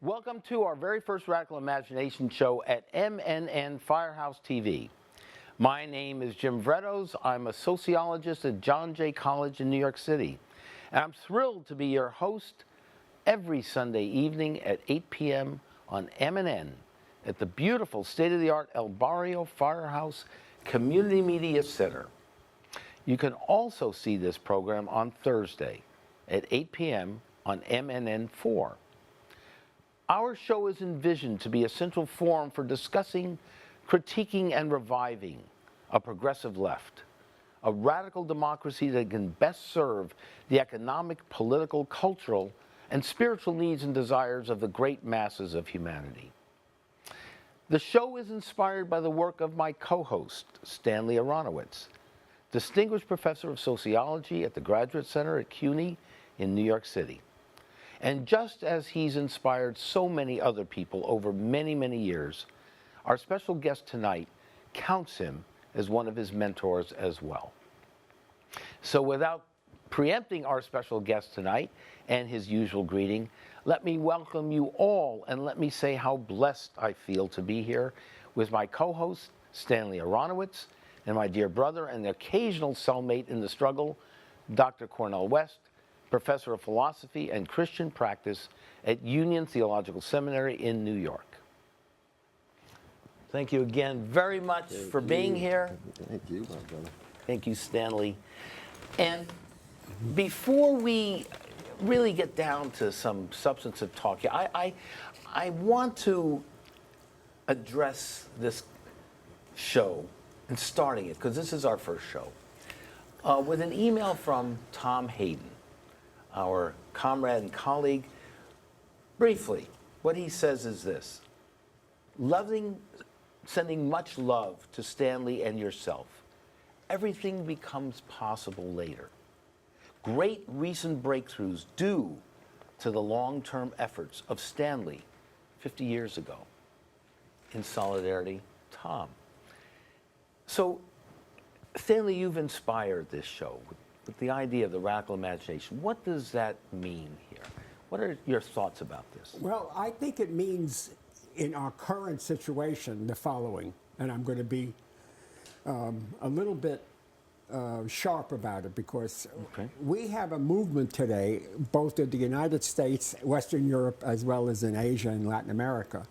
Welcome to our very first Radical Imagination show at MNN Firehouse TV. My name is Jim Vrettos. I'm a sociologist at John Jay College in New York City. And I'm thrilled to be your host every Sunday evening at 8 p.m. on MNN at the beautiful state-of-the-art El Barrio Firehouse Community Media Center. You can also see this program on Thursday at 8 p.m. on MNN4. Our show is envisioned to be a central forum for discussing, critiquing, and reviving a progressive left, a radical democracy that can best serve the economic, political, cultural, and spiritual needs and desires of the great masses of humanity. The show is inspired by the work of my co-host, Stanley Aronowitz, Distinguished Professor of Sociology at the Graduate Center at CUNY in New York City. And just as he's inspired so many other people over many, many years, our special guest tonight counts him as one of his mentors as well. So without preempting our special guest tonight and his usual greeting, let me welcome you all and let me say how blessed I feel to be here with my co-host, Stanley Aronowitz, and my dear brother and occasional cellmate in the struggle, Dr. Cornel West, Professor of Philosophy and Christian Practice at Union Theological Seminary in New York. Thank you again very much for being here. Thank you, my brother. Thank you, Stanley. And before we really get down to some substantive talk, I want to address this show and starting it, because this is our first show, with an email from Tom Hayden, our comrade and colleague. Briefly, what he says is this: sending much love to Stanley and yourself. Everything becomes possible later. Great recent breakthroughs due to the long-term efforts of Stanley 50 years ago. In solidarity, Tom. So, Stanley, you've inspired this show with the idea of the radical imagination. What does that mean here? What are your thoughts about this? Well, I think it means in our current situation the following, and I'm going to be a little bit sharp about it, because we have a movement today, both in the United States, Western Europe, as well as in Asia and Latin America,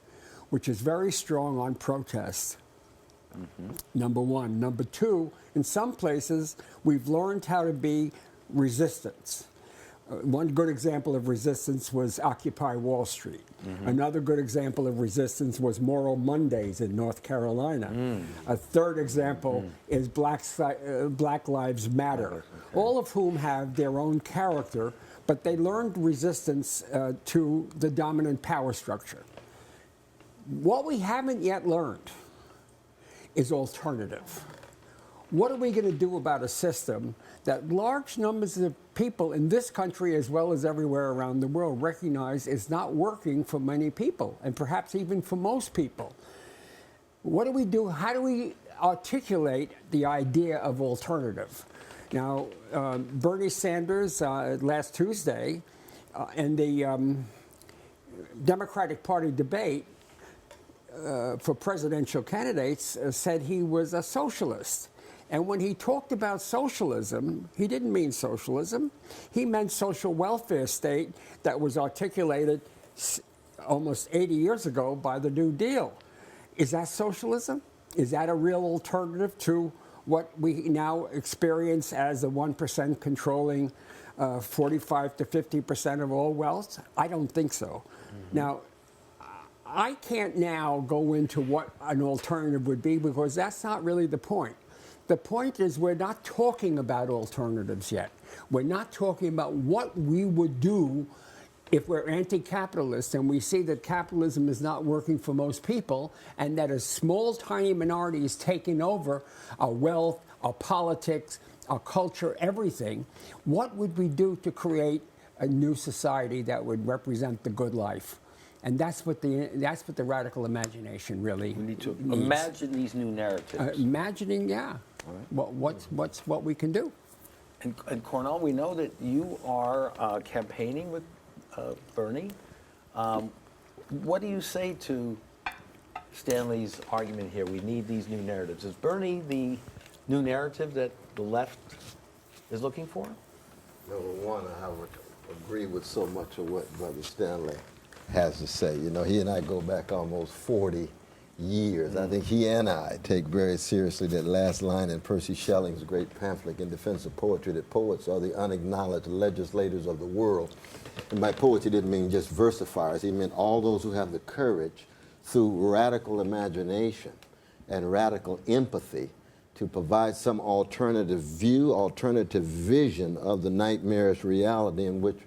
which is very strong on protest. Number one. Number two, in some places, we've learned how to be resistance. One good example of resistance was Occupy Wall Street. Another good example of resistance was Moral Mondays in North Carolina. A third example is Black Lives Matter, all of whom have their own character, but they learned resistance to the dominant power structure. What we haven't yet learned is alternative. What are we going to do about a system that large numbers of people in this country, as well as everywhere around the world, recognize is not working for many people, and perhaps even for most people? What do we do? How do we articulate the idea of alternative? Now, Bernie Sanders last Tuesday in the Democratic Party debate for presidential candidates said he was a socialist. And when he talked about socialism, he didn't mean socialism. He meant social welfare state that was articulated almost 80 years ago by the New Deal. Is that socialism? Is that a real alternative to what we now experience as the 1% controlling 45 to 50% of all wealth? I don't think so. Now, I can't now go into what an alternative would be, because that's not really the point. The point is, we're not talking about alternatives yet. We're not talking about what we would do if we're anti-capitalist and we see that capitalism is not working for most people, and that a small, tiny minority is taking over our wealth, our politics, our culture, everything. What would we do to create a new society that would represent the good life? And that's what the radical imagination really We need to needs. imagine these new narratives. Imagining, yeah, what we can do. And Cornel, we know that you are campaigning with Bernie. what do you say to Stanley's argument here? We need these new narratives. Is Bernie the new narrative that the left is looking for? Number one, I would agree with so much of what Brother Stanley has to say. You know, he and I go back almost 40 years. I think he and I take very seriously that last line in Percy Shelley's great pamphlet in defense of poetry, that poets are the unacknowledged legislators of the world. And by poets, he didn't mean just versifiers. He meant all those who have the courage through radical imagination and radical empathy to provide some alternative view, alternative vision of the nightmarish reality in which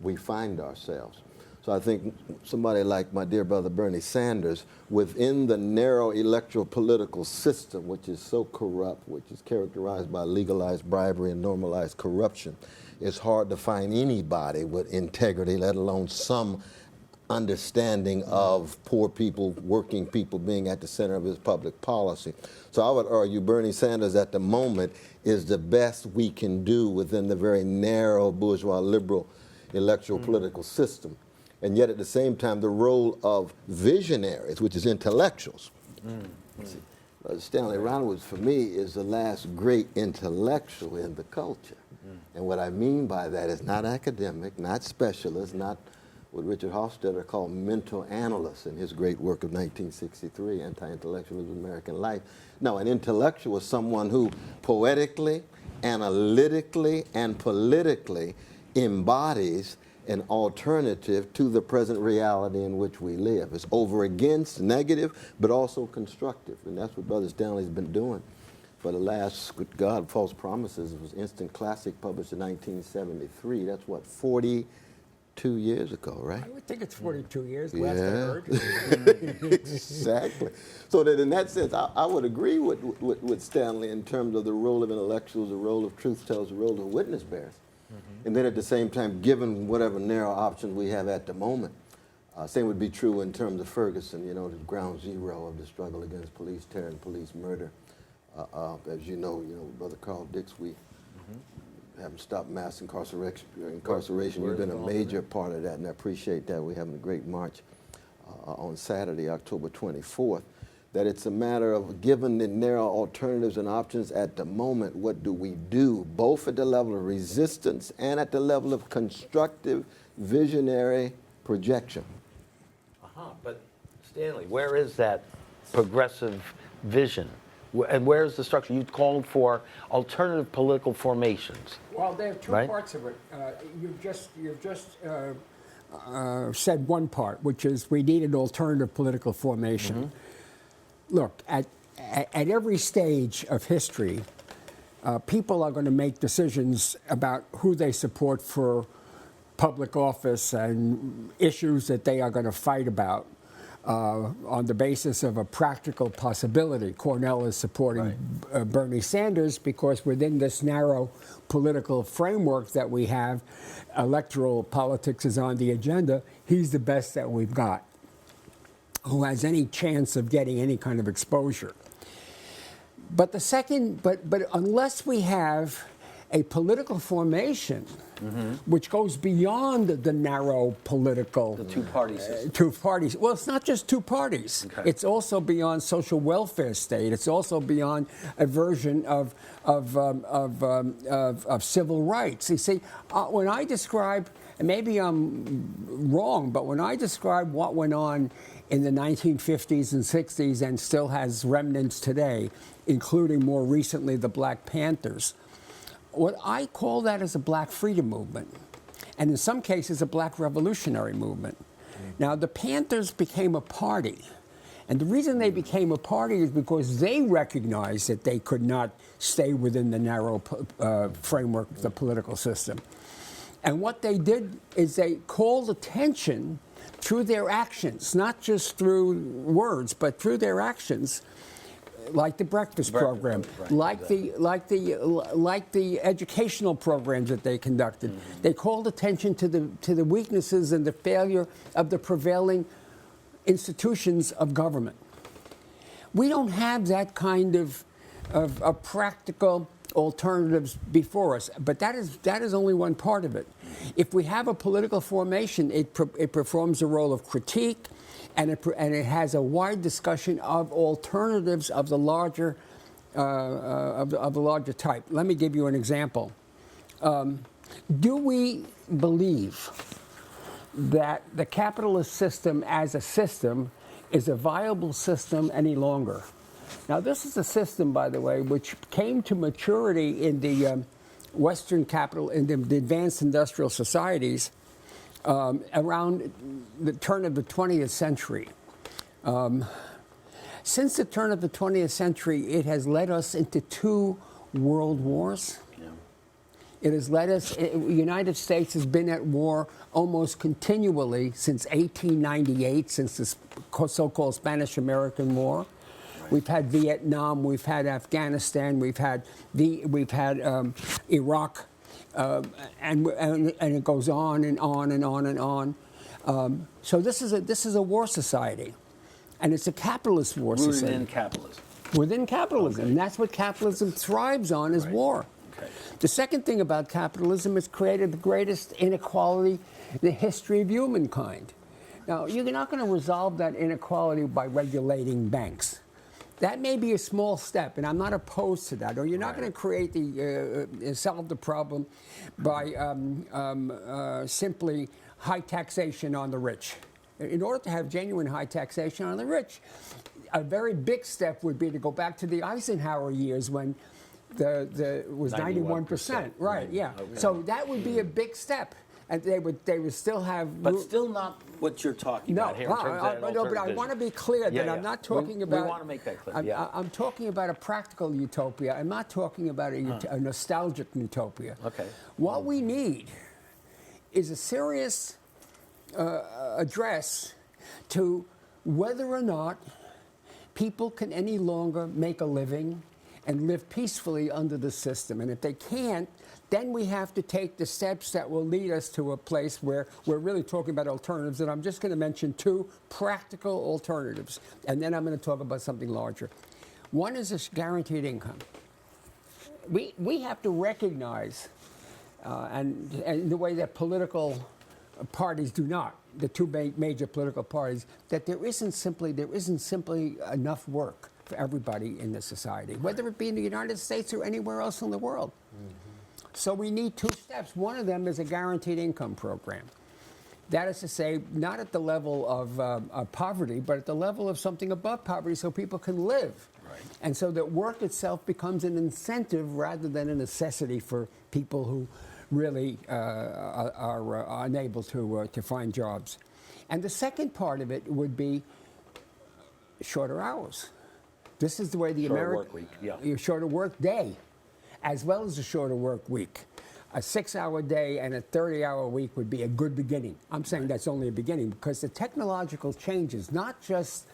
we find ourselves. So I think somebody like my dear brother Bernie Sanders, within the narrow electoral political system, which is so corrupt, which is characterized by legalized bribery and normalized corruption, it's hard to find anybody with integrity, let alone some understanding of poor people, working people being at the center of his public policy. So I would argue Bernie Sanders at the moment is the best we can do within the very narrow bourgeois liberal electoral political system. And yet at the same time, the role of visionaries, which is intellectuals. See, Stanley Aronowitz, for me, is the last great intellectual in the culture. And what I mean by that is not academic, not specialist, not what Richard Hofstadter called mental analyst in his great work of 1963, Anti-Intellectualism in American Life. No, an intellectual is someone who poetically, analytically, and politically embodies an alternative to the present reality in which we live. It's over against, negative, but also constructive. And that's what Brother Stanley's been doing for the last, good God, False Promises. It was Instant Classic, published in 1973. That's what, 42 years ago, right? I would think it's 42 years, Yeah. last I heard. Exactly. So that in that sense, I would agree with Stanley in terms of the role of intellectuals, the role of truth tellers, the role of witness bearers. And then at the same time, given whatever narrow options we have at the moment, same would be true in terms of Ferguson, you know, the ground zero of the struggle against police terror and police murder. As you know, Brother Carl Dix, we haven't stopped mass incarceration. You've been a major part of that, and I appreciate that. We're having a great march on Saturday, October 24th. That it's a matter of, given the narrow alternatives and options at the moment, what do we do, both at the level of resistance and at the level of constructive, visionary projection? But Stanley, where is that progressive vision? And where is the structure? You called for alternative political formations. Well, there are two Right? parts of it. You've just said one part, which is we need an alternative political formation. Look, at every stage of history, people are going to make decisions about who they support for public office and issues that they are going to fight about on the basis of a practical possibility. Cornel is supporting Bernie Sanders because within this narrow political framework that we have, electoral politics is on the agenda. He's the best that we've got, who has any chance of getting any kind of exposure. But the second, but unless we have a political formation which goes beyond the narrow political... The two-party system. Two parties. Well, it's not just two parties. Okay. It's also beyond social welfare state. It's also beyond a version of civil rights. You see, when I describe, and maybe I'm wrong, but when I describe what went on in the 1950s and 60s and still has remnants today, including more recently the Black Panthers, what I call that is a black freedom movement, and in some cases a black revolutionary movement. Now, the Panthers became a party, and the reason they became a party is because they recognized that they could not stay within the narrow framework of the political system. And what they did is they called attention through their actions, not just through words, but through their actions, like the breakfast program, like the educational programs that they conducted. They called attention to the weaknesses and the failure of the prevailing institutions of government. We don't have that kind of practical alternatives before us, but that is only one part of it. If we have a political formation, it performs a role of critique. and it has a wide discussion of alternatives of the larger of the larger type. Let me give you an example. Do we believe that the capitalist system as a system is a viable system any longer? Now, this is a system, by the way, which came to maturity in the Western capital, in the advanced industrial societies around the turn of the 20th century. Since the turn of the 20th century, it has led us into 2 world wars. Yeah. It has led us, the United States has been at war almost continually since 1898, since the so-called Spanish-American War. Right. We've had Vietnam, we've had Afghanistan, we've had Iraq, and it goes on and on and on and on. So this is a war society. And it's a capitalist war society. Within capitalism. Within capitalism. Okay. And that's what capitalism thrives on, is war. Okay. The second thing about capitalism, it's created the greatest inequality in the history of humankind. Now, you're not going to resolve that inequality by regulating banks. That may be a small step, and I'm not opposed to that. Or you're not going to create solve the problem by simply high taxation on the rich. In order to have genuine high taxation on the rich, a very big step would be to go back to the Eisenhower years when the was 91%. Right, yeah. Okay. So that would be a big step. And they would still have... But still not what you're talking about here in terms of no, but I want to be clear that I'm not talking about... We want to make that clear, I'm talking about a practical utopia. I'm not talking about a nostalgic utopia. Okay. What we need is a serious address to whether or not people can any longer make a living and live peacefully under the system. And if they can't, then we have to take the steps that will lead us to a place where we're really talking about alternatives. And I'm just going to mention 2 practical alternatives. And then I'm going to talk about something larger. One is this guaranteed income. We have to recognize, and the way that political parties do not, the 2 major political parties, that there isn't simply enough work for everybody in the society, whether it be in the United States or anywhere else in the world. Mm-hmm. So we need 2 steps. One of them is a guaranteed income program. That is to say, not at the level of poverty, but at the level of something above poverty so people can live. Right. And so that work itself becomes an incentive rather than a necessity for people who really are unable to find jobs. And the second part of it would be shorter hours. This is the way the Shorter work week, yeah. Shorter work day, as well as a shorter work week. A 6-hour day and a 30-hour week would be a good beginning. I'm saying that's only a beginning because the technological changes, not just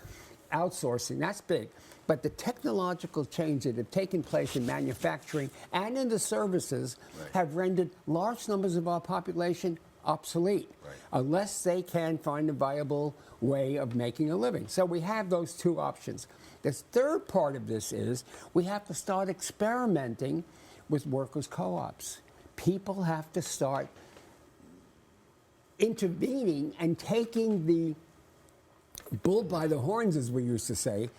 outsourcing, that's big, but the technological changes that have taken place in manufacturing and in the services have rendered large numbers of our population obsolete, unless they can find a viable way of making a living. So we have those 2 options. The third part of this is we have to start experimenting with workers' co-ops. People have to start intervening and taking the bull by the horns, as we used to say,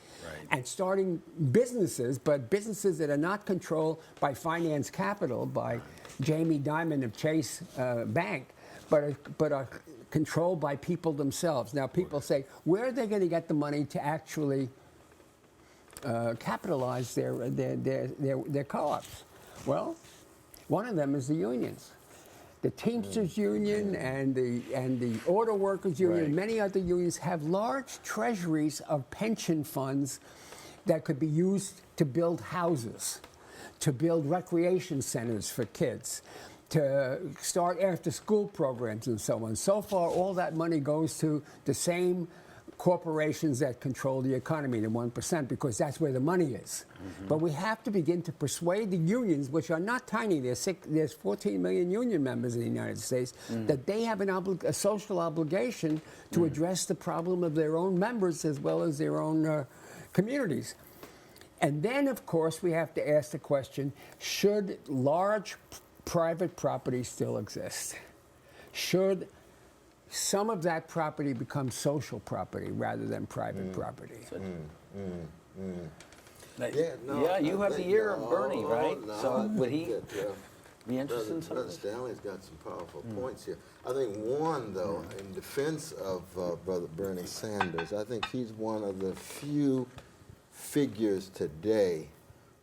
and starting businesses, but businesses that are not controlled by finance capital, by Jamie Dimon of Chase Bank, but are controlled by people themselves. Now, people say, where are they going to get the money to actually capitalize their co-ops? Well, one of them is the unions. The Teamsters Union and the Auto Workers Union, and many other unions have large treasuries of pension funds that could be used to build houses, to build recreation centers for kids, to start after-school programs and so on. So far, all that money goes to the same corporations that control the economy, the 1%, because that's where the money is. Mm-hmm. But we have to begin to persuade the unions, which are not tiny, there's 14 million union members in the United States, that they have a social obligation to address the problem of their own members as well as their own communities. And then, of course, we have to ask the question, should large private property still exist? Should some of that property becomes social property rather than private property. Yeah, you have the ear of Bernie, right? No, So I would think he that, be interested in some of Brother this? Stanley's got some powerful points here. I think one, though, in defense of Brother Bernie Sanders, I think he's one of the few figures today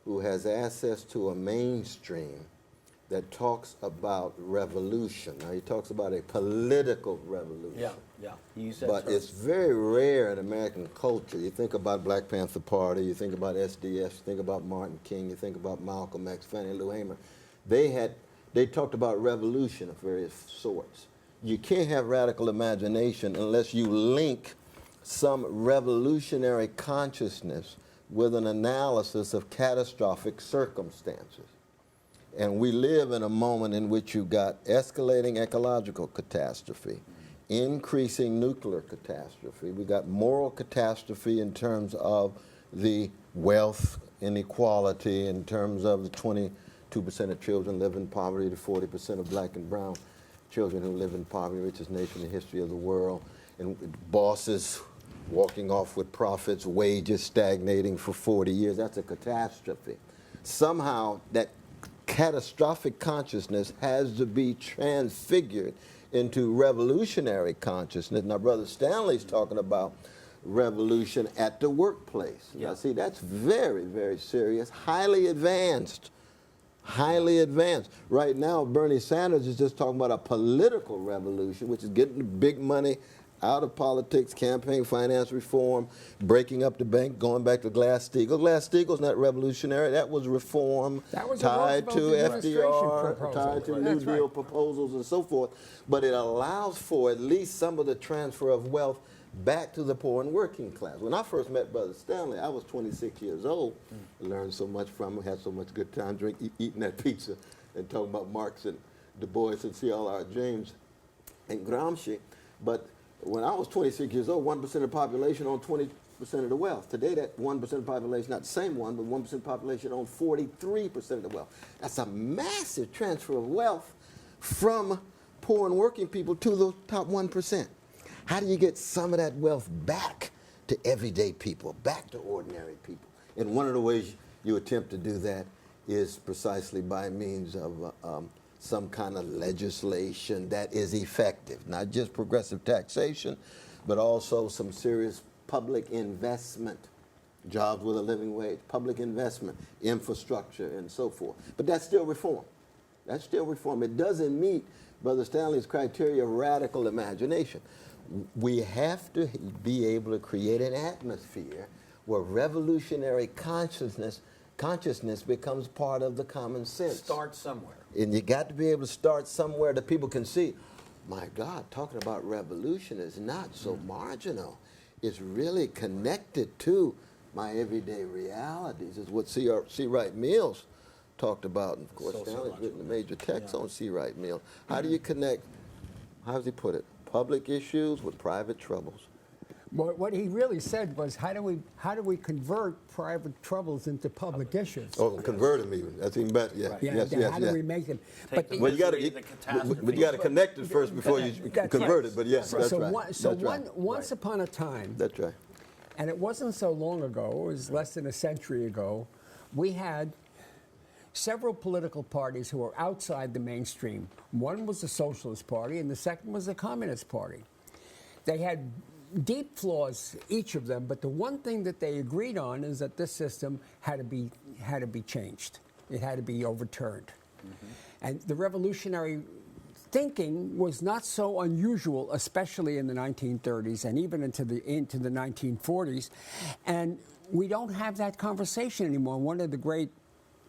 who has access to a mainstream that talks about revolution. Now, he talks about a political revolution. Yeah. You use that But term. it's very rare in American culture. You think about Black Panther Party, you think about SDS, you think about Martin King, you think about Malcolm X, Fannie Lou Hamer. They talked about revolution of various sorts. You can't have radical imagination unless you link some revolutionary consciousness with an analysis of catastrophic circumstances. And we live in a moment in which you've got escalating ecological catastrophe, increasing nuclear catastrophe. We got moral catastrophe in terms of the wealth inequality, in terms of the 22% of children live in poverty, to 40% of black and brown children who live in poverty, richest nation in the history of the world, and bosses walking off with profits, wages stagnating for 40 years. That's a catastrophe. Somehow that catastrophic consciousness has to be transfigured into revolutionary consciousness. Now, Brother Stanley's talking about revolution at the workplace. Yeah. Now, see, that's very, very serious, highly advanced. Highly advanced. Right now, Bernie Sanders is just talking about a political revolution, which is getting the big money out of politics, campaign finance reform, breaking up the bank, going back to Glass-Steagall. Glass-Steagall's not revolutionary. That was reform That was a tied to Roosevelt administration FDR, proposal. tied to New That's Deal right. proposals and so forth. But it allows for at least some of the transfer of wealth back to the poor and working class. When I first met Brother Stanley, I was 26 years old. I learned so much from him, had so much good time eating that pizza and talking about Marx and Du Bois and C.L.R. James and Gramsci. But when I was 26 years old, 1% of the population owned 20% of the wealth. Today, that 1% of the population, not the same one, but 1% of the population owned 43% of the wealth. That's a massive transfer of wealth from poor and working people to the top 1%. How do you get some of that wealth back to everyday people, back to ordinary people? And one of the ways you attempt to do that is precisely by means of some kind of legislation that is effective, not just progressive taxation, but also some serious public investment, jobs with a living wage, public investment, infrastructure, and so forth. But that's still reform. That's still reform. It doesn't meet Brother Stanley's criteria of radical imagination. We have to be able to create an atmosphere where revolutionary consciousness becomes part of the common sense. Start somewhere. And you got to be able to start somewhere that people can see, my God, talking about revolution is not so marginal. It's really connected to my everyday realities. Is what C. Wright Mills talked about. And of course, Stanley's written a major text on C. Wright Mills. How do you connect, how does he put it, public issues with private troubles? What he really said was, how do we convert private troubles into public issues? Oh, convert them even. That's even better. Yeah. Right. Yeah, Yes. how do we make them? Take them Well, you got the catastrophe. to connect it first before you That's convert right. it. But yes, that's right. Once upon a time, That's right. and it wasn't so long ago, it was less than a century ago, we had several political parties who were outside the mainstream. One was the Socialist Party, and the second was the Communist Party. They had deep flaws, each of them, but the one thing that they agreed on is that this system had to be changed. It had to be overturned. And the revolutionary thinking was not so unusual, especially in the 1930s and even into the 1940s. And we don't have that conversation anymore. One of the great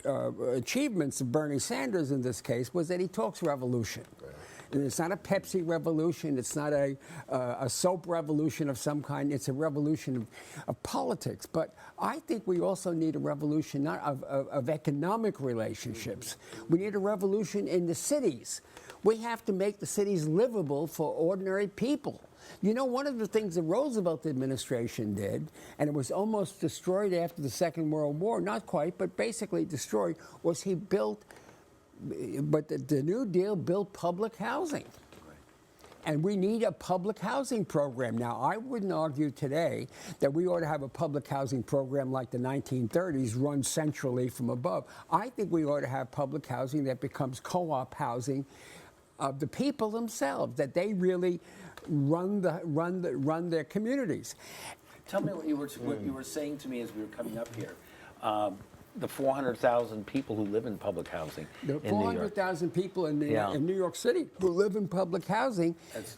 achievements of Bernie Sanders in this case was that he talks revolution. And it's not a Pepsi revolution. It's not a soap revolution of some kind. It's a revolution of politics. But I think we also need a revolution not of economic relationships. We need a revolution in the cities. We have to make the cities livable for ordinary people. You know, one of the things the Roosevelt administration did, and it was almost destroyed after the Second World War, not quite, but basically destroyed, was he built. But the New Deal built public housing. And we need a public housing program. Now, I wouldn't argue today that we ought to have a public housing program like the 1930s run centrally from above. I think we ought to have public housing that becomes co-op housing of the people themselves, that they really run their communities. Tell me what you were saying to me as we were coming up here. The 400,000 people who live in public housing There are in New York. 400,000 people in Yeah. New York City who live in public housing. That's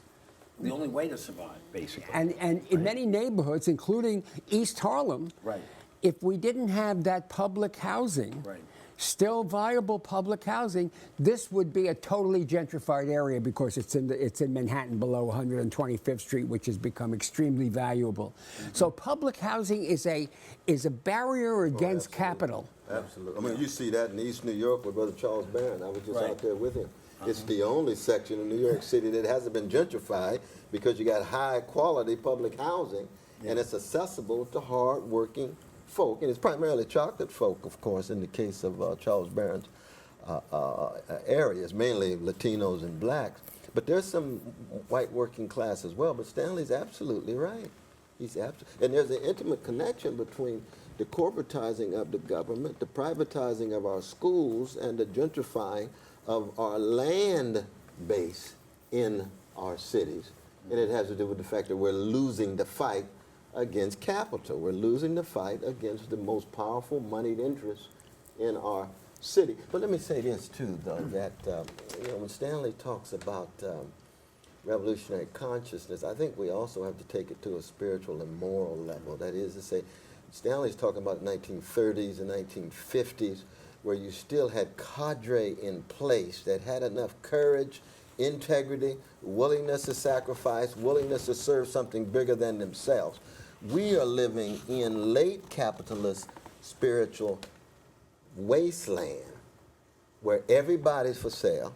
the only way to survive, basically. And in many neighborhoods, including East Harlem, Right. if we didn't have that public housing, Right. still viable public housing, this would be a totally gentrified area because it's in Manhattan below 125th Street, which has become extremely valuable. So public housing is a barrier against capital. Absolutely. I mean, you see that in East New York with Brother Charles Barron. I was just Right. out there with him. It's the only section of New York City that hasn't been gentrified because you got high quality public housing and it's accessible to hard-working folk. And it's primarily chocolate folk, of course, in the case of Charles Barron's areas, mainly Latinos and blacks. But there's some white working class as well. But Stanley's absolutely right. And there's an intimate connection between the corporatizing of the government, the privatizing of our schools, and the gentrifying of our land base in our cities. And it has to do with the fact that we're losing the fight against capital. We're losing the fight against the most powerful moneyed interests in our city. But let me say this too, though, that when Stanley talks about revolutionary consciousness, I think we also have to take it to a spiritual and moral level. That is to say, Stanley's talking about the 1930s and 1950s, where you still had cadre in place that had enough courage, integrity, willingness to sacrifice, willingness to serve something bigger than themselves. We are living in late capitalist spiritual wasteland where everybody's for sale,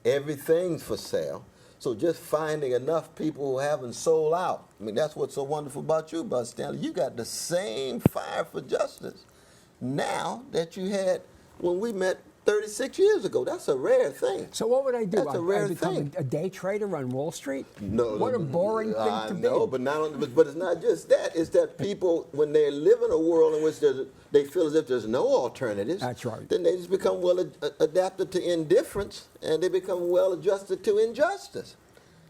everything's for sale. So just finding enough people who haven't sold out. I mean, that's what's so wonderful about you, Brother Stanley. You got the same fire for justice now that you had when we met 36 years ago. That's a rare thing. So what would I do? That's a rare become thing. a day trader on Wall Street? No, What a boring thing to be. No, but not only, but it's not just that. It's that people, when they live in a world in which they feel as if there's no alternatives. That's right. Then they just become well adapted to indifference, and they become well adjusted to injustice.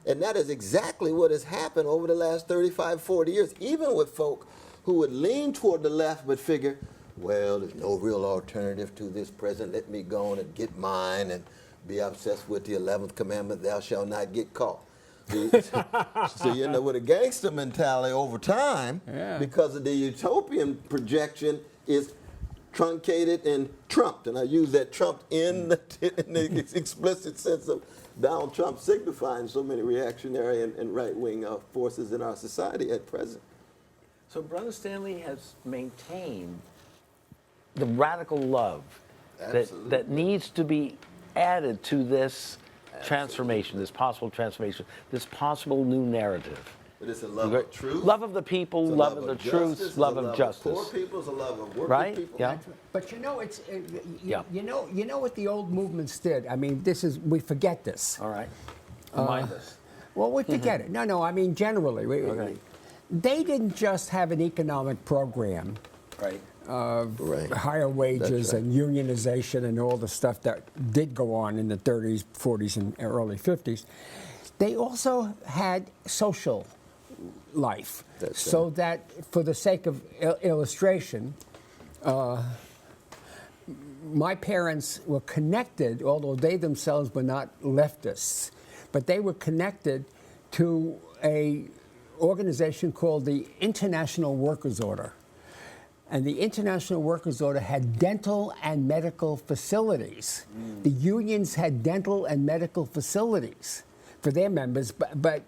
And that is exactly what has happened over the last 35, 40 years, even with folk who would lean toward the left but figure, well, there's no real alternative to this president. Let me go on and get mine and be obsessed with the 11th commandment, thou shalt not get caught. So you end up with a gangster mentality over time because of the utopian projection is truncated and trumped. And I use that trumped in the explicit sense of Donald Trump signifying so many reactionary and right-wing forces in our society at present. So Brother Stanley has maintained the radical love that needs to be added to this transformation, this possible transformation, this possible new narrative. It is a love of truth. Love of the people, It's a love of the truth, love of justice. Poor people, it's a love of working Right? people. Yeah. But you know, Yeah. you know what the old movements did. I mean, we forget this. All right. Remind us. Well, we forget it. No. I mean, generally, Okay. they didn't just have an economic program Right. of Right. higher wages right. and unionization and all the stuff that did go on in the 30s, 40s, and early 50s. They also had social life. That's so that, for the sake of illustration, my parents were connected, although they themselves were not leftists, but they were connected to a organization called the International Workers' Order. And the International Workers' Order had dental and medical facilities. The unions had dental and medical facilities for their members, but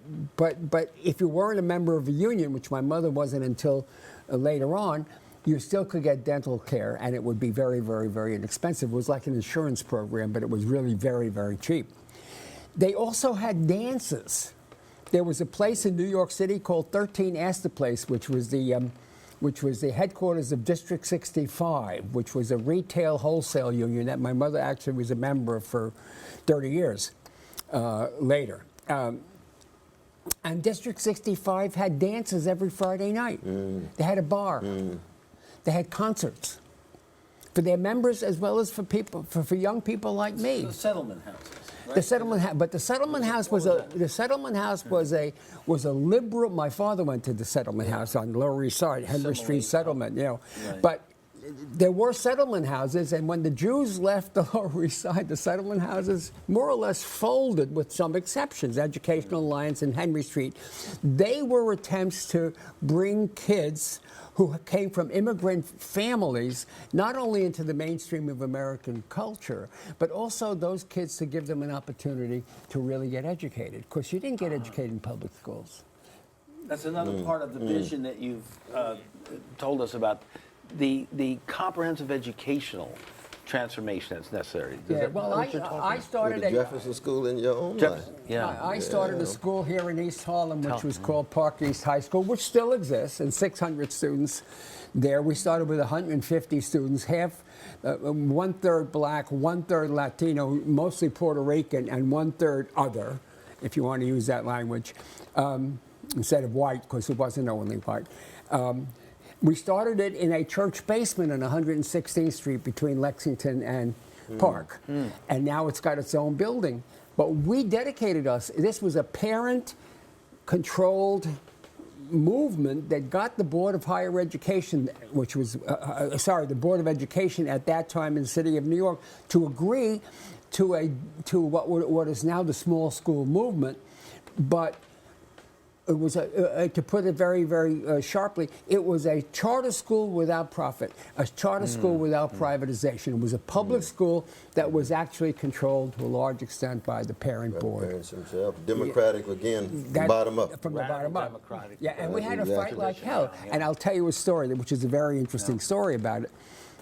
if you weren't a member of a union, which my mother wasn't until later on, you still could get dental care, and it would be very, very, very inexpensive. It was like an insurance program, but it was really very, very cheap. They also had dances. There was a place in New York City called 13 Astor Place, which was the headquarters of District 65, which was a retail wholesale union that my mother actually was a member of for 30 years later. And District 65 had dances every Friday night. They had a bar. They had concerts for their members as well as for people, for young people like me. The settlement houses. Right? The settlement, but the settlement house was a liberal. My father went to the settlement house on Lower East Side, Henry Street Settlement. You know, but there were settlement houses, and when the Jews left the Lower East Side, the settlement houses more or less folded, with some exceptions. Educational Alliance and Henry Street, they were attempts to bring kids who came from immigrant families not only into the mainstream of American culture, but also those kids to give them an opportunity to really get educated. Because you didn't get educated in public schools. That's another part of the vision that you've told us about, the comprehensive educational transformation that's necessary. I started the Jefferson School in your own life. I started a school here in East Harlem, which was called Park East High School, which still exists, and 600 students there. We started with 150 students, half, 1/3 black, 1/3 Latino, mostly Puerto Rican, and 1/3 other, if you want to use that language, instead of white, because it wasn't only white. We started it in a church basement on 116th Street between Lexington and Park. And now it's got its own building. But we dedicated us. This was a parent-controlled movement that got the Board of Higher Education, which was, the Board of Education at that time in the city of New York, to agree to what is now the small school movement. But it was, to put it very, very sharply, it was a charter school without profit, a charter school without privatization. It was a public school that was actually controlled to a large extent by the parent board. Parents themselves. Democratic, again, bottom up. From the bottom up. Democratic. Yeah, and we had to fight like hell. And I'll tell you a story, which is a very interesting story about it.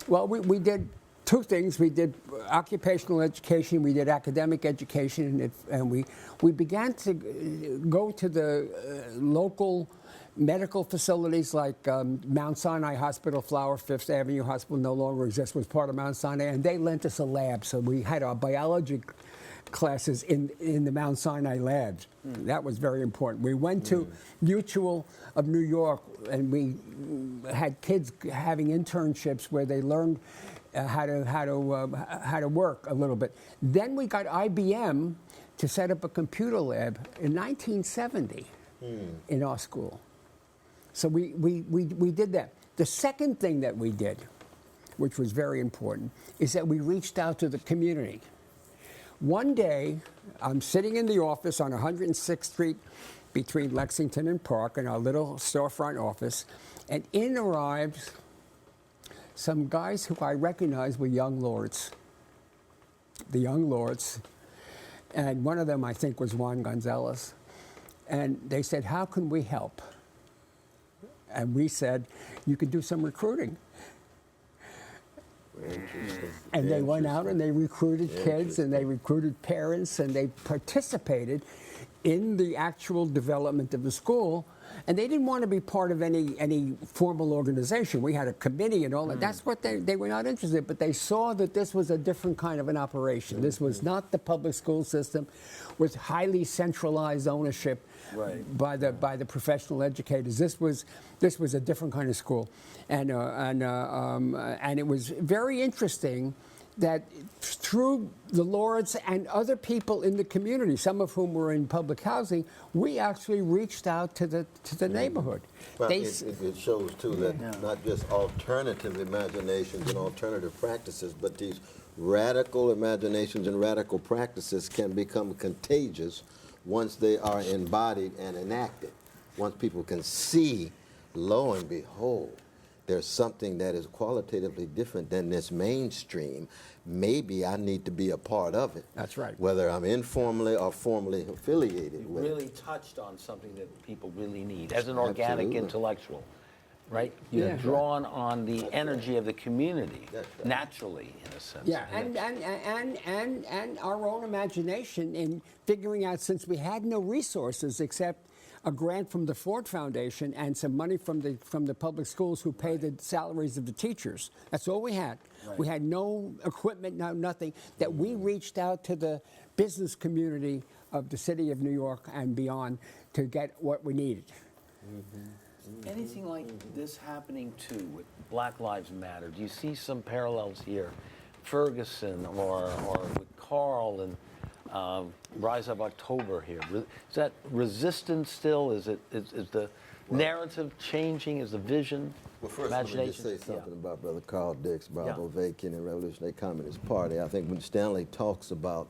Well, we did two things. We did occupational education, we did academic education, and we began to go to the local medical facilities like Mount Sinai Hospital, Flower, Fifth Avenue Hospital no longer exists, was part of Mount Sinai, and they lent us a lab. So we had our biology classes in the Mount Sinai labs. That was very important. We went to Mutual of New York, and we had kids having internships where they learned how to work a little bit. Then we got IBM to set up a computer lab in 1970 in our school. So we did that. The second thing that we did, which was very important, is that we reached out to the community. One day, I'm sitting in the office on 106th Street between Lexington and Park in our little storefront office, and in arrived some guys who I recognized were young lords. The young lords. And one of them, I think, was Juan Gonzalez. And they said, how can we help? And we said, you could do some recruiting. And they went out and they recruited kids and they recruited parents and they participated in the actual development of the school. And they didn't want to be part of any formal organization. We had a committee and all that. That's what they were not interested in. But they saw that this was a different kind of an operation. This was not the public school system with highly centralized ownership by the professional educators. This was a different kind of school, and it was very interesting that through the Lords and other people in the community, some of whom were in public housing, we actually reached out to the neighborhood. Well, it shows, too, that not just alternative imaginations and alternative practices, but these radical imaginations and radical practices can become contagious once they are embodied and enacted. Once people can see, lo and behold, there's something that is qualitatively different than this mainstream. Maybe I need to be a part of it. That's right. Whether I'm informally or formally affiliated with it. Really touched on something that people really need as an organic intellectual, right? You're drawn on the energy of the community naturally, in a sense. Yeah, and our own imagination in figuring out, since we had no resources except a grant from the Ford Foundation and some money from the public schools who pay the salaries of the teachers. That's all we had. We had no equipment, nothing. That we reached out to the business community of the city of New York and beyond to get what we needed. Anything like this happening too with Black Lives Matter? Do you see some parallels here? Ferguson or with Carl and Rise of October here. Is that resistance still? Is the narrative changing? Is the vision, Well, first, imagination? let me just say something about Brother Carl Dix, Bravo Yeah. Vakin, and Revolutionary Communist Party. I think when Stanley talks about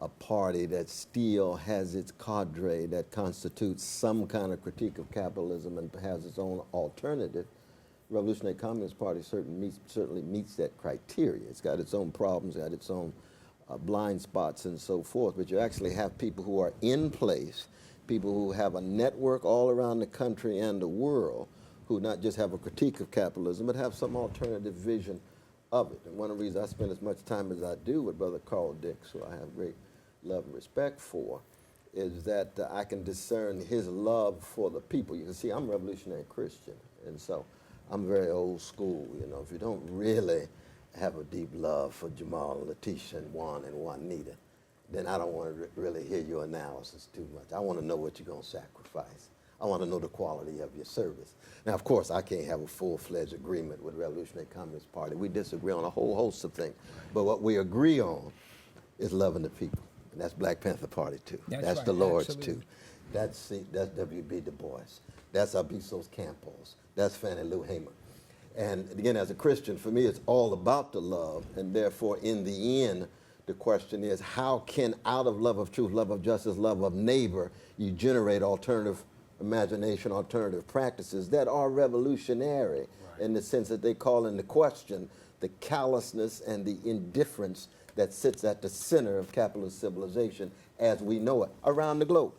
a party that still has its cadre that constitutes some kind of critique of capitalism and has its own alternative, Revolutionary Communist Party certainly meets that criteria. It's got its own problems, got its own blind spots and so forth, but you actually have people who are in place, people who have a network all around the country and the world, who not just have a critique of capitalism, but have some alternative vision of it. And one of the reasons I spend as much time as I do with Brother Carl Dix, who I have great love and respect for, is that I can discern his love for the people. You can see I'm a revolutionary Christian, and so I'm very old school. You know, if you don't really have a deep love for Jamal and Letitia and Juan and Juanita, then I don't want to really hear your analysis too much. I want to know what you're going to sacrifice. I want to know the quality of your service. Now, of course, I can't have a full-fledged agreement with the Revolutionary Communist Party. We disagree on a whole host of things. But what we agree on is loving the people. And that's Black Panther Party, too. That's right, the Lord's, absolutely. too. That's W.B. Du Bois. That's Albizu Campos. That's Fannie Lou Hamer. And again, as a Christian, for me, it's all about the love. And therefore, in the end, the question is, how can, out of love of truth, love of justice, love of neighbor, you generate alternative imagination, alternative practices that are revolutionary in the sense that they call into question the callousness and the indifference that sits at the center of capitalist civilization as we know it around the globe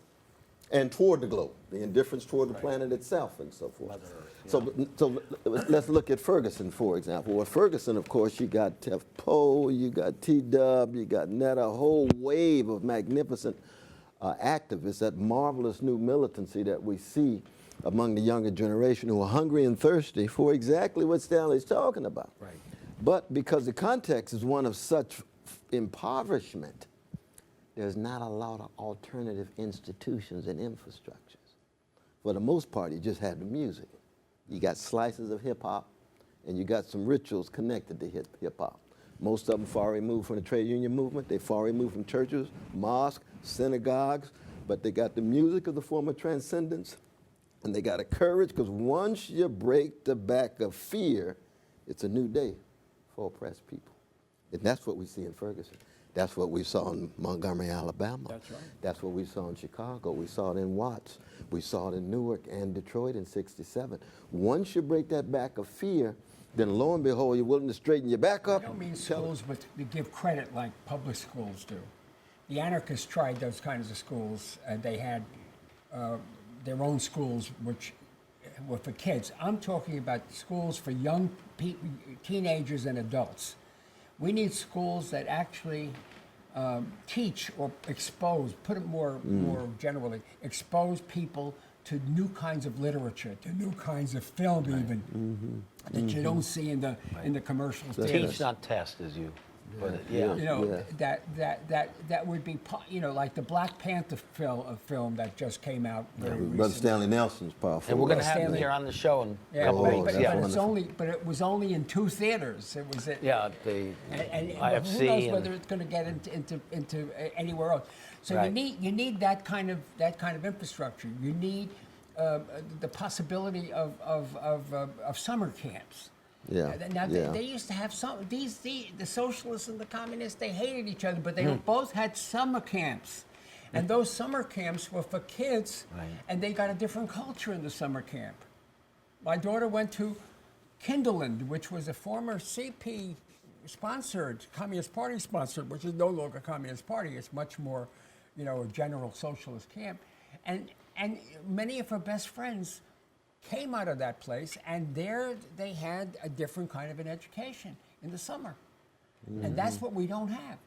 and toward the globe, the indifference toward the planet itself and so forth. So let's look at Ferguson, for example. Well, Ferguson, of course, you got Tef Poe, you got T-Dub, you got Netta, a whole wave of magnificent activists, that marvelous new militancy that we see among the younger generation who are hungry and thirsty for exactly what Stanley's talking about. Right. But because the context is one of such impoverishment, there's not a lot of alternative institutions and infrastructures. For the most part, you just had the music. You got slices of hip-hop, and you got some rituals connected to hip-hop. Most of them far removed from the trade union movement. They far removed from churches, mosques, synagogues, but they got the music of the form of transcendence, and they got a courage, because once you break the back of fear, it's a new day for oppressed people. And that's what we see in Ferguson. That's what we saw in Montgomery, Alabama. That's right. That's what we saw in Chicago. We saw it in Watts. We saw it in Newark and Detroit in '67. Once you break that back of fear, then lo and behold, you're willing to straighten your back up. I don't mean schools, but to give credit like public schools do. The anarchists tried those kinds of schools, and they had their own schools, which were for kids. I'm talking about schools for young teenagers and adults. We need schools that actually teach or expose, put it more generally, expose people to new kinds of literature, to new kinds of film even, that you don't see in the commercials. Teach, not test, as you put it. Yeah. You know, that would be, you know, like the Black Panther film that just came out very Brother recently. Stanley Nelson's powerful. And we're going to have him Stanley. here on the show in a Yeah, couple but, weeks. but Yeah. it's only, but it was only in 2 theaters. It was at, Yeah, the and IFC. who knows and- whether it's going to get into anywhere else. So Right. you need that kind of infrastructure. You need the possibility of summer camps. Yeah, Now yeah. they used to have the socialists and the communists. They hated each other, but they both had summer camps, and those summer camps were for kids, Right. and they got a different culture in the summer camp. My daughter went to Kinderland, which was a former CP sponsored, Communist Party sponsored, which is no longer Communist Party. It's much more, you know, a general socialist camp, and many of her best friends came out of that place, and there they had a different kind of an education in the summer. And that's what we don't have.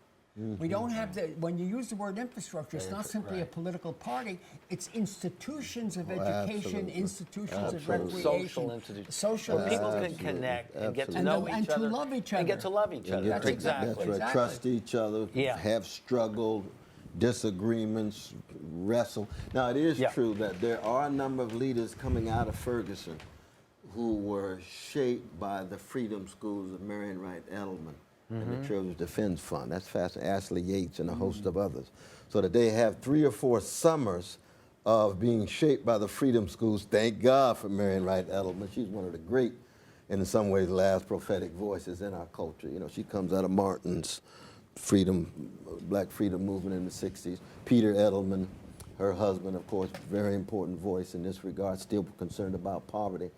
We don't have when you use the word infrastructure, it's not simply a political party, it's institutions of education, absolutely. institutions of Absolutely. recreation. Social institutions. Social Where people can institutions. connect and get to And know to- each and to other. love each And get other. to love each other. That's Exactly. right. Exactly. Trust each other, Yeah. have struggled, disagreements, wrestle. Now, it is Yeah. true that there are a number of leaders coming out of Ferguson who were shaped by the freedom schools of Marion Wright Edelman and the Children's Defense Fund. That's fascinating. Ashley Yates and a host of others. So that they have 3 or 4 summers of being shaped by the freedom schools. Thank God for Marion Wright Edelman. She's one of the great, and in some ways, last prophetic voices in our culture. You know, she comes out of Martin's black freedom movement in the 60s. Peter Edelman, her husband, of course, very important voice in this regard, still concerned about poverty.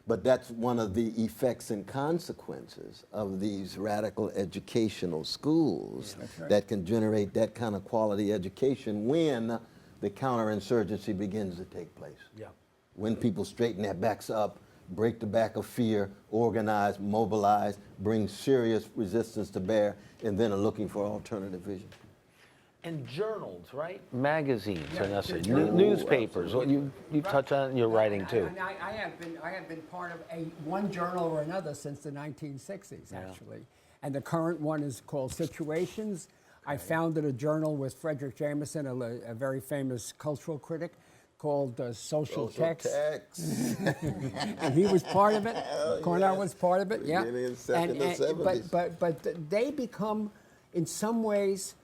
But that's one of the effects and consequences of these radical educational schools that can generate that kind of quality education when the counterinsurgency begins to take place. Yeah. When people straighten their backs up, break the back of fear, organize, mobilize, bring serious resistance to bear, and then are looking for alternative vision. And journals, right? Magazines, Yeah, and that's it. journals. Newspapers. Well, you touch on it in your writing too. And I have been part of one journal or another since the 1960s, actually. And the current one is called Situations. I founded a journal with Frederick Jameson, a very famous cultural critic, called Social Text. And he was part of it. Cornel was part of it, yeah. Beginning in the 70s. But they become, in some ways,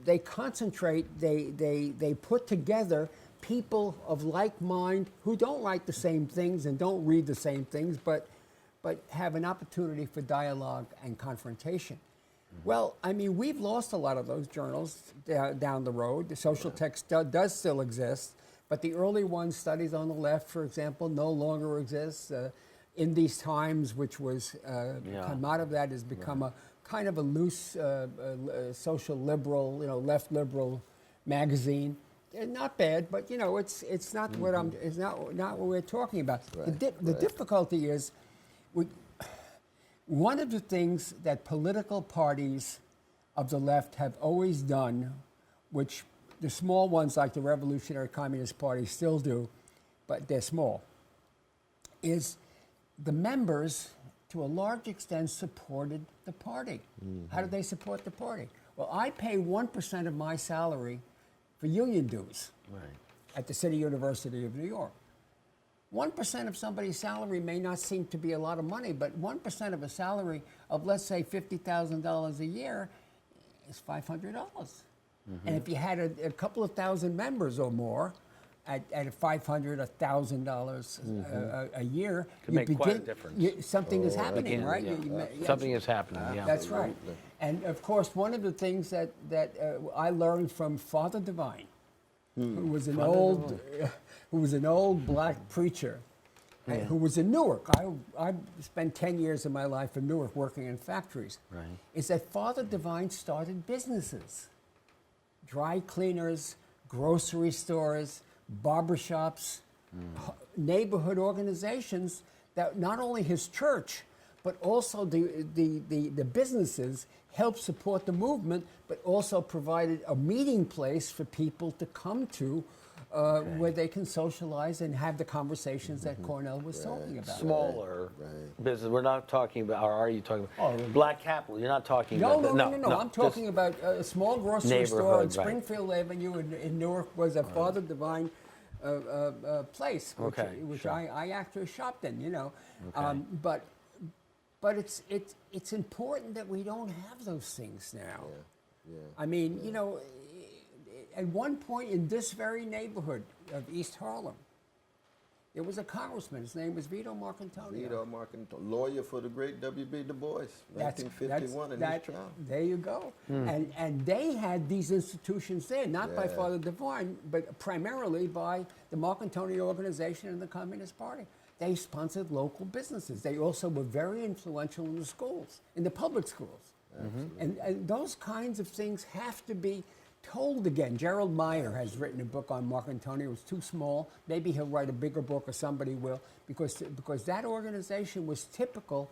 they concentrate, they put together people of like mind who don't write the same things and don't read the same things, but have an opportunity for dialogue and confrontation. Well, I mean, we've lost a lot of those journals down the road. The Social Text does still exist, but the early ones, Studies on the Left, for example, no longer exists. In These Times, which was come out of that, has become a kind of a loose social liberal, left liberal magazine. Not bad, but it's not what it's not what we're talking about. The difficulty is, one of the things that political parties of the left have always done, which the small ones like the Revolutionary Communist Party still do, but they're small, is the members, to a large extent, supported the party. How do they support the party? Well, I pay 1% of my salary for union dues at the City University of New York. 1% of somebody's salary may not seem to be a lot of money, but 1% of a salary of, let's say, $50,000 a year is $500. And if you had a couple of thousand members or more, at $500, $1,000 a year, Could make quite a difference. Something is happening, right? Something is happening. Yeah. That's right. And of course, one of the things that I learned from Father Divine, who was an old black preacher, who was in Newark. I spent 10 years of my life in Newark working in factories. Is that Father Divine started businesses, dry cleaners, grocery stores, barbershops, neighborhood organizations that not only his church, but also the businesses helped support the movement, but also provided a meeting place for people to come to where they can socialize and have the conversations that Cornel was talking about. Smaller business. We're not talking about, or are you talking about black capital? You're not talking about that. No. I'm talking about a small grocery store on Neighborhood, Springfield Avenue in Newark was a Father Divine place, which I actually shopped in, But it's important that we don't have those things now. I mean, at one point in this very neighborhood of East Harlem, there was a congressman. His name was Vito Marcantonio. Vito Marcantonio, lawyer for the great W.B. Du Bois, 1951 in his trial. There you go. And they had these institutions there, not by Father Divine, but primarily by the Marcantonio Organization and the Communist Party. They sponsored local businesses. They also were very influential in the schools, in the public schools. And those kinds of things have to be told again. Gerald Meyer has written a book on Marcantonio. It's too small. Maybe he'll write a bigger book, or somebody will, because that organization was typical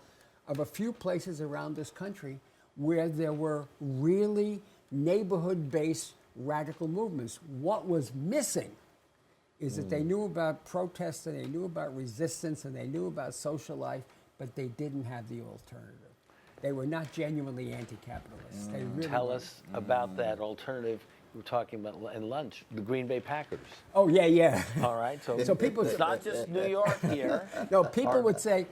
of a few places around this country where there were really neighborhood-based radical movements. What was missing is that they knew about protest, and they knew about resistance, and they knew about social life, but they didn't have the alternative. They were not genuinely anti-capitalist. They really Tell us about that alternative were talking about in lunch, the Green Bay Packers. Oh, yeah, yeah. All right, So people, it's not just New York here. no, people would say,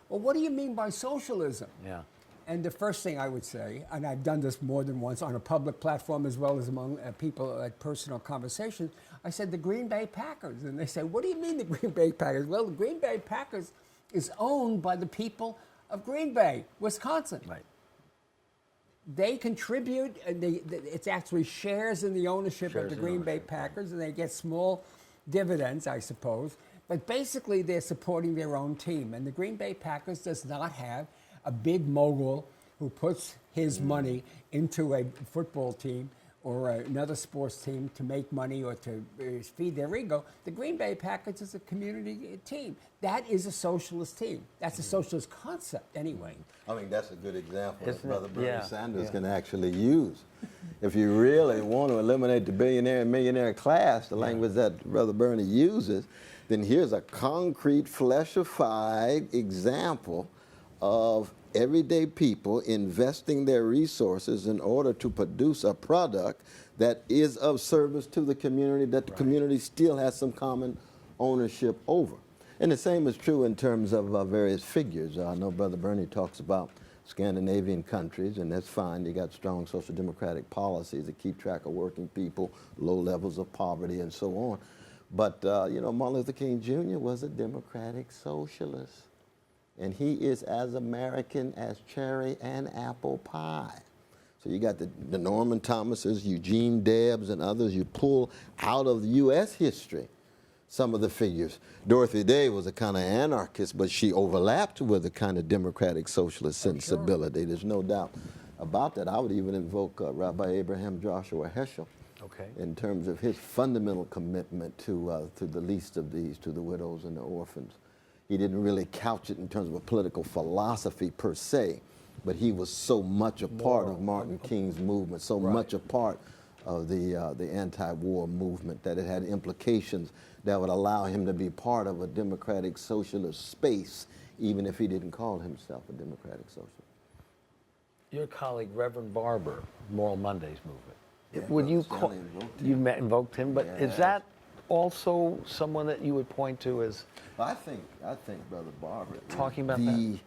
well, what do you mean by socialism? Yeah. And the first thing I would say, and I've done this more than once on a public platform as well as among people at personal conversations, I said the Green Bay Packers. And they say, what do you mean the Green Bay Packers? Well, the Green Bay Packers is owned by the people of Green Bay, Wisconsin. Right. They contribute, and it's actually shares in the ownership of the Green Bay Packers, and they get small dividends, I suppose. But basically, they're supporting their own team. And the Green Bay Packers does not have a big mogul who puts his money into a football team or another sports team to make money or to feed their ego. The Green Bay Packers is a community team. That is a socialist team. That's a socialist concept anyway. I mean, that's a good example that Brother Bernie Yeah, Sanders can actually use. If you really want to eliminate the billionaire and millionaire class, the language that Brother Bernie uses, then here's a concrete, flesh-ified example of everyday people investing their resources in order to produce a product that is of service to the community, that the community still has some common ownership over. And the same is true in terms of various figures. I know Brother Bernie talks about Scandinavian countries, and that's fine. You got strong social democratic policies that keep track of working people, low levels of poverty, and so on. But, you know, Martin Luther King Jr. was a democratic socialist. And he is as American as cherry and apple pie. So you got the Norman Thomases, Eugene Debs, and others. You pull out of U.S. history some of the figures. Dorothy Day was a kind of anarchist, but she overlapped with a kind of democratic socialist sensibility. There's no doubt about that. I would even invoke Rabbi Abraham Joshua Heschel in terms of his fundamental commitment to the least of these, to the widows and the orphans. He didn't really couch it in terms of a political philosophy per se, but he was so much a part of Martin King's movement, so much a part of the anti-war movement that it had implications that would allow him to be part of a democratic socialist space, even if he didn't call himself a democratic socialist. Your colleague, Reverend Barber, Moral Mondays movement. Yeah, Would you Stanley call, invoked him. you invoked him, but is that also someone that you would point to as I think Brother Barber talking about the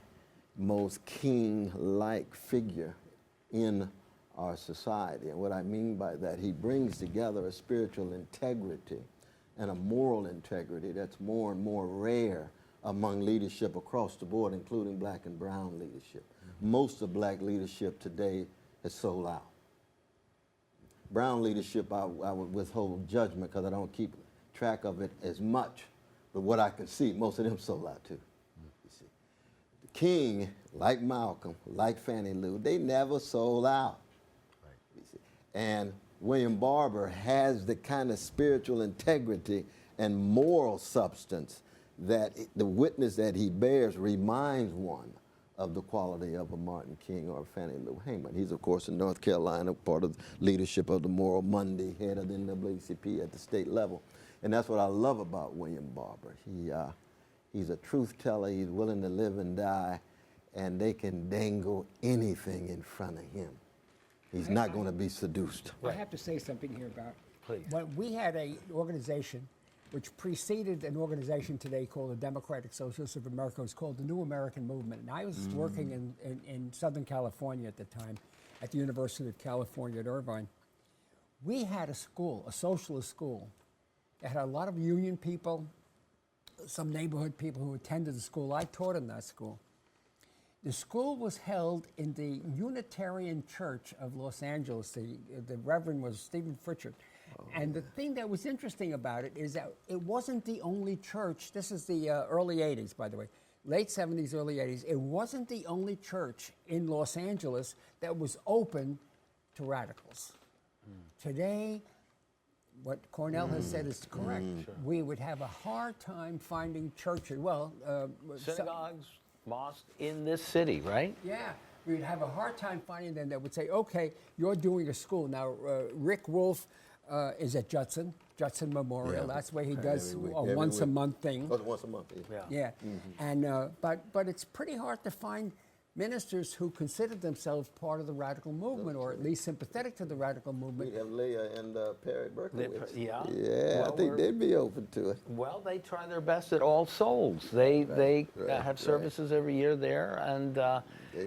most king-like figure in our society. And what I mean by that, he brings together a spiritual integrity and a moral integrity that's more and more rare among leadership across the board, including black and brown leadership. Most of black leadership today is sold out. Brown leadership, I would withhold judgment because I don't keep track of it as much. But what I can see, most of them sold out too. You see, the King, like Malcolm, like Fannie Lou, they never sold out. You see. And William Barber has the kind of spiritual integrity and moral substance that the witness that he bears reminds one of the quality of a Martin King or a Fannie Lou Hamer. He's, of course, in North Carolina, part of the leadership of the Moral Monday, head of the NAACP at the state level. And that's what I love about William Barber. He's a truth teller. He's willing to live and die, and they can dangle anything in front of him. He's not going to be seduced. I have to say something here about, Please. when we had an organization which preceded an organization today called the Democratic Socialists of America. It was called the New American Movement. And I was working in Southern California at the time, at the University of California at Irvine. We had a school, a socialist school, that had a lot of union people, some neighborhood people who attended the school. I taught in that school. The school was held in the Unitarian Church of Los Angeles. The Reverend was Stephen Fritchard. And the thing that was interesting about it is that it wasn't the only church. This is the early 80s, by the way, late 70s, early 80s. It wasn't the only church in Los Angeles that was open to radicals. Today, what Cornel has said is correct. We would have a hard time finding churches. Well, synagogues, mosques in this city, right? yeah, we'd have a hard time finding them that would say, okay, you're doing a school. Now, Rick Wolf is at Judson Memorial. Yeah. That's where he does Every week, a every once-a-month week. thing. Oh, once a month, yeah. Yeah, and but it's pretty hard to find ministers who considered themselves part of the radical movement, or at least sympathetic to the radical movement. We have Leah and Perry Berkowitz. Yeah. Yeah, Well, I think they'd be open to it. Well, they try their best at All Souls. They have services every year there, and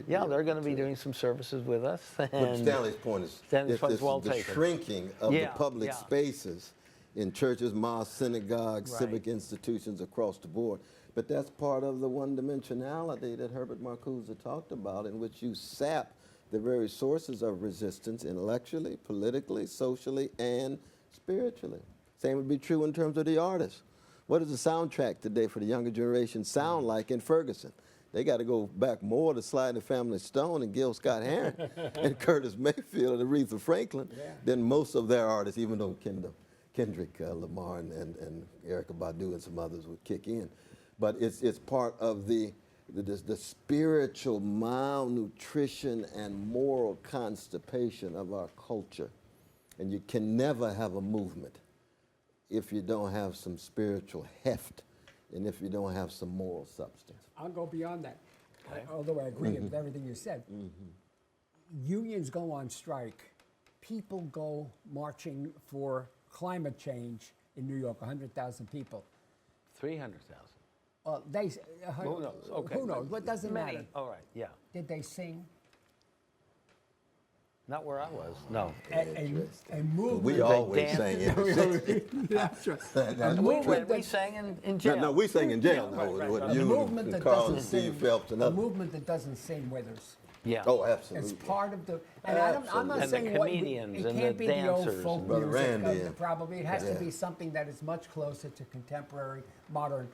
yeah, they're going to be doing some services with us. But And Stanley's point is Stanley's point is it's well the taken. shrinking of the public yeah. spaces in churches, mosques, synagogues, civic institutions across the board. But that's part of the one-dimensionality that Herbert Marcuse talked about, in which you sap the very sources of resistance intellectually, politically, socially, and spiritually. Same would be true in terms of the artists. What does the soundtrack today for the younger generation sound like in Ferguson? They got to go back more to Sly and the Family Stone and Gil Scott-Heron and Curtis Mayfield and Aretha Franklin than most of their artists, even though Kendrick Lamar and Erykah Badu and some others would kick in. But it's part of the spiritual malnutrition and moral constipation of our culture. And you can never have a movement if you don't have some spiritual heft and if you don't have some moral substance. I'll go beyond that, although I agree with everything you said. Unions go on strike. People go marching for climate change in New York, 100,000 people. 300,000. Who knows? Okay. Who knows? What doesn't Many. matter? All right. Yeah. Did they sing? Not where I was. No. A movement. We always sang in the 60s. That's right. We sang in jail. No, we sang in jail. Yeah, right, with right. you movement and that Carl doesn't and Steve sing, Phelps and a others. movement that doesn't sing withers. Yeah. Oh, absolutely. It's part of the, and I'm not And the saying comedians it and can't the be the old dancers folk and Brother music. Randy. Probably it has to be something that is much closer to contemporary, modern,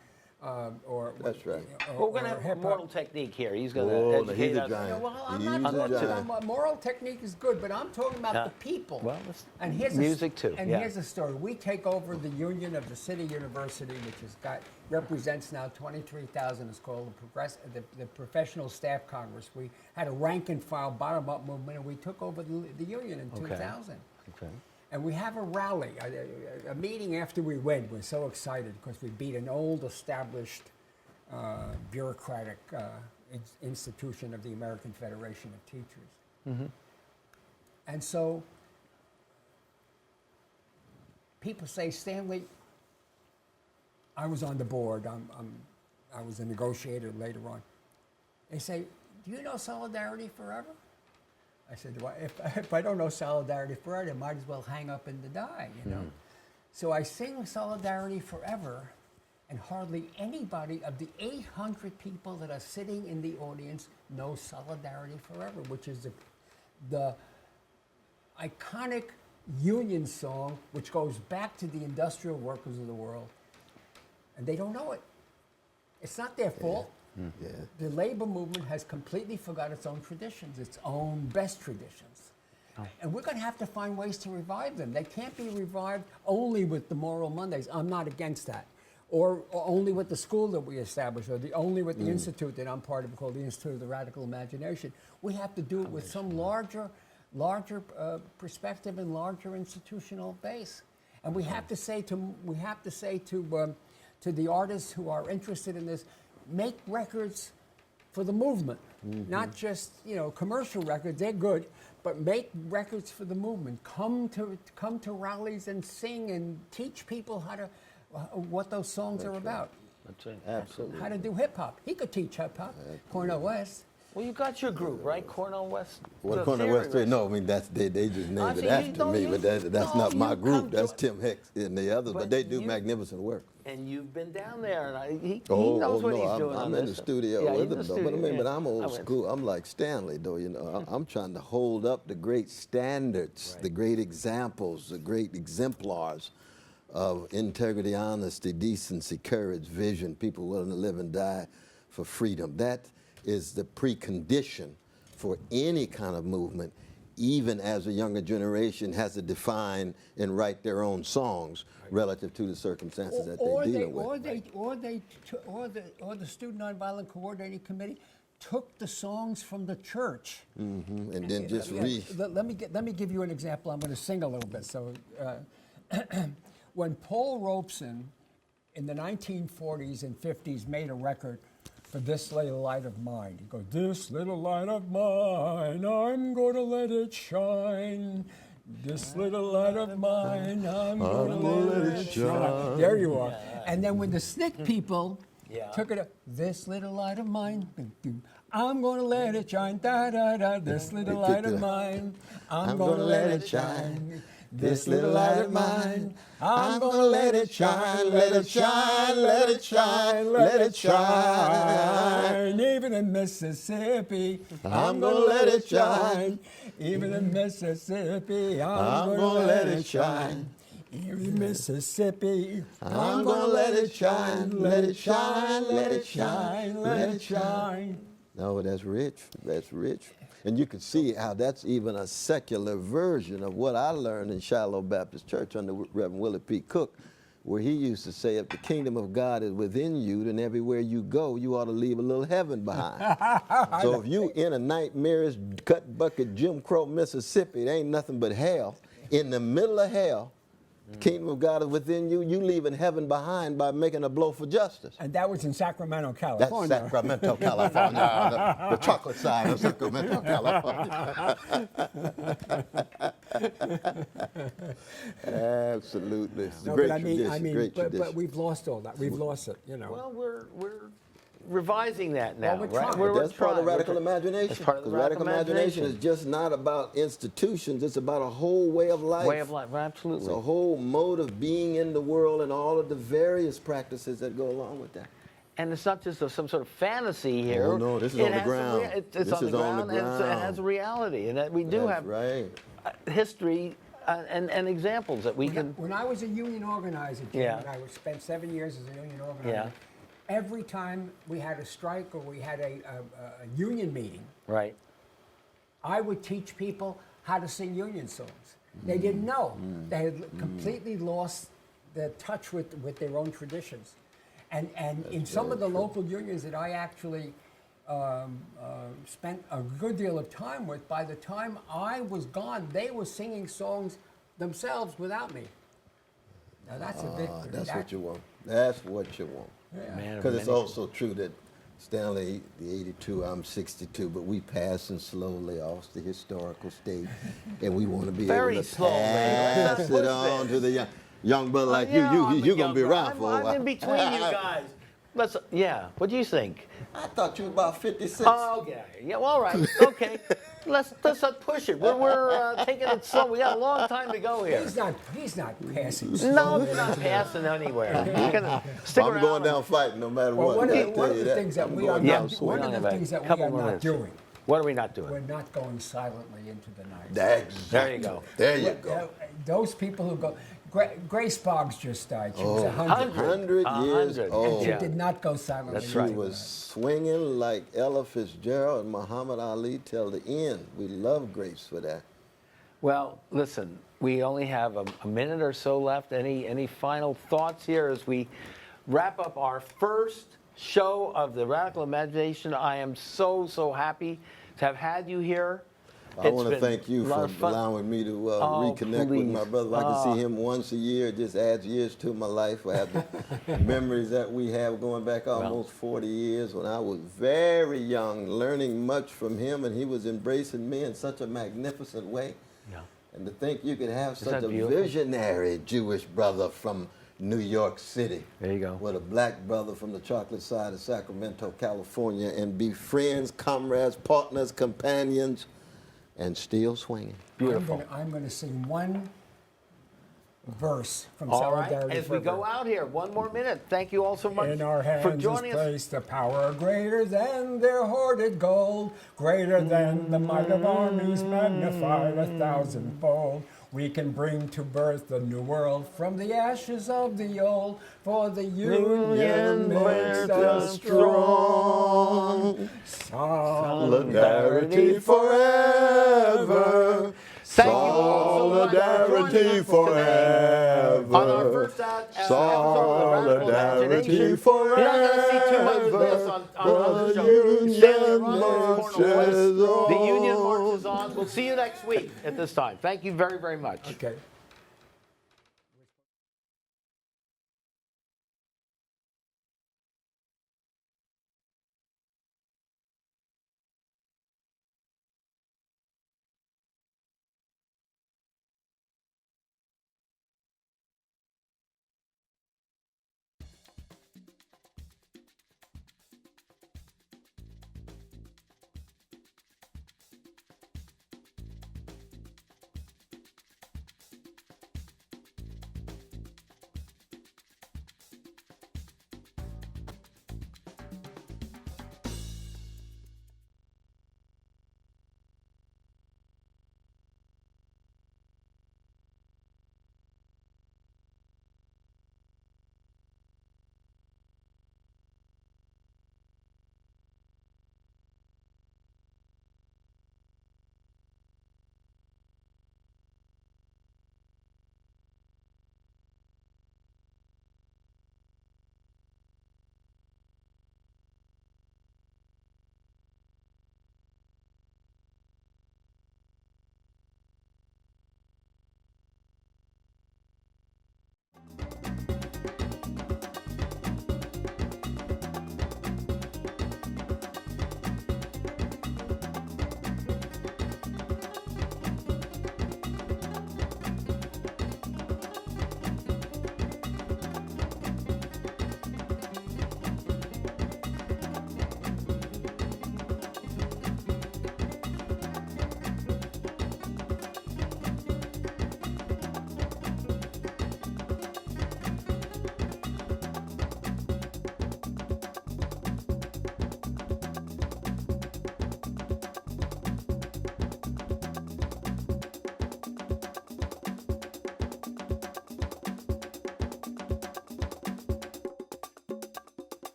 or That's right. Well, we're going to have hip-hop. Moral Technique here. He's going Oh, to he's educate a us. giant. Well, I'm He's not a talking giant. about moral technique is good, but I'm talking about the people. Well, it's and here's music too, And yeah. here's the story: we take over the Union of the City University, which represents now 23,000. It's called the Professional Staff Congress. We had a rank and file bottom-up movement, and we took over the Union in 2000. Okay. And we have a rally, a meeting after we win. We're so excited because we beat an old, established, bureaucratic institution of the American Federation of Teachers. And so people say, Stanley, I was on the board. I was a negotiator later on. They say, do you know Solidarity Forever? I said, well, if I don't know Solidarity Forever, I might as well hang up and die, you know. So I sing Solidarity Forever, and hardly anybody of the 800 people that are sitting in the audience know Solidarity Forever, which is the iconic union song which goes back to the industrial workers of the world. And they don't know it. It's not their fault. Yeah. The labor movement has completely forgot its own traditions, its own best traditions. And we're going to have to find ways to revive them. They can't be revived only with the Moral Mondays. I'm not against that. Or only with the school that we established, or only with the institute that I'm part of called the Institute of the Radical Imagination. We have to do it with some larger perspective and larger institutional base. And we have to say to the artists who are interested in this, make records for the movement, not just commercial records. They're good, but make records for the movement. Come to rallies and sing and teach people what those songs are about. That's right. Absolutely. How to do hip hop. He could teach hip hop. Cornel West. Well, you got your group, right? Cornel West. Well, the Cornel theory West, wrestler. no, I mean, they just named see, it you after don't me, use- but that's no, not my you group. come That's to- Tim Hicks and the others, but they do magnificent work. And you've been down there, and he knows what he's doing. I'm on in this. the studio Yeah, with in him, the though. But I studio, mean, yeah. but I'm I old went- school. I'm like Stanley, though. I'm trying to hold up the great standards, the great examples, the great exemplars of integrity, honesty, decency, courage, vision, people willing to live and die for freedom. That is the precondition for any kind of movement, even as a younger generation has to define and write their own songs relative to the circumstances that they're dealing with. Or the Student Nonviolent Coordinating Committee took the songs from the church. And then just Let me give you an example. I'm going to sing a little bit. So, when Paul Robeson in the 1940s and 50s made a record for this little light of mine. He goes, this little light of mine, I'm going to let it shine. This little light of mine, I'm going to let it shine. There you are. And then when the Snick people took it up, this little light of mine, I'm going to let it shine. Da, da, da, this little light of mine, I'm going to let it shine. This little light of mine, I'm gonna let it shine, let it shine, let it shine, let it shine. Even in Mississippi, I'm gonna let it shine. Even in Mississippi, I'm gonna let it shine. Even in Mississippi, I'm gonna let it shine, let it shine, let it shine, let it shine. No, that's rich. That's rich. And you can see how that's even a secular version of what I learned in Shiloh Baptist Church under Reverend Willie P. Cook, where he used to say, if the kingdom of God is within you, then everywhere you go, you ought to leave a little heaven behind. So if you in a nightmarish, cut bucket, Jim Crow, Mississippi, it ain't nothing but hell. In the middle of hell, the kingdom of God is within you, you leaving heaven behind by making a blow for justice. And that was in Sacramento, California. That's Sacramento, California, the chocolate side of Sacramento, California. Absolutely. It's a great tradition, great tradition. But we've lost all that. We've lost it, you know. Well, we're revising that now, we're right? trying. That's part of the radical imagination. That's part of the Because radical imagination is just not about institutions, it's about a whole way of life. Way of life, absolutely. It's a whole mode of being in the world and all of the various practices that go along with that. And it's not just some sort of fantasy here. Oh, no, this is on the ground. It's This on the is on the ground, and it has a reality. And that we do have history and examples that we can... When I was a union organizer, Jim, and I spent 7 years as a union organizer, every time we had a strike or we had a union meeting, right, I would teach people how to sing union songs. They didn't know. They had completely lost their touch with their own traditions. And in some of the local unions that I actually spent a good deal of time with, by the time I was gone, they were singing songs themselves without me. Now that's a victory. That's what you want. That's what you want. Because it's also true that Stanley, the 82, I'm 62, but we passing slowly off the historical state, and we want to be able to pass it on to the young brother like you. You're going to be around for a while. I'm in between you guys. What do you think? I thought you were about 56. Oh, okay. Yeah, well, all right. Okay. Let's not push it. We're taking it slow. We got a long time to go here. He's not passing slow. No, you're not passing anywhere. You're gonna stick around. I'm going down fighting no matter what. One of the things that we are not doing. What are we not doing? We're not going silently into the night. There you go. There you go. Those people who go... Grace Boggs just died. She was 100 years old. She did not go silently. That's right. She was swinging like Ella Fitzgerald and Muhammad Ali till the end. We love Grace for that. Well, listen, we only have a minute or so left. Any final thoughts here as we wrap up our first show of the Radical Imagination? I am so happy to have had you here. I want to thank you for allowing me to reconnect with my brother. I can see him once a year. It just adds years to my life. I have the memories that we have going back almost 40 years when I was very young, learning much from him, and he was embracing me in such a magnificent way. Yeah. And to think you could have such a visionary Jewish brother from New York City. There you go. With a black brother from the chocolate side of Sacramento, California, and be friends, comrades, partners, companions, and still swinging. Beautiful. I'm going to sing one verse from all Solidarity right. As we go out here, one more minute. Thank you all so much in our hands for joining is us. placed a power greater than their hoarded gold, greater than the might of armies magnified 1,000-fold. We can bring to birth the new world from the ashes of the old, for the union makes us strong. Solidarity forever. Thank you all so much for joining us forever. On our first episode of the Radical Imagination. Forever. You're not going to see too much of this on the show. Stanley Aronowitz, Cornel West. The Union marches on. We'll see you next week at this time. Thank you very, very much. Okay.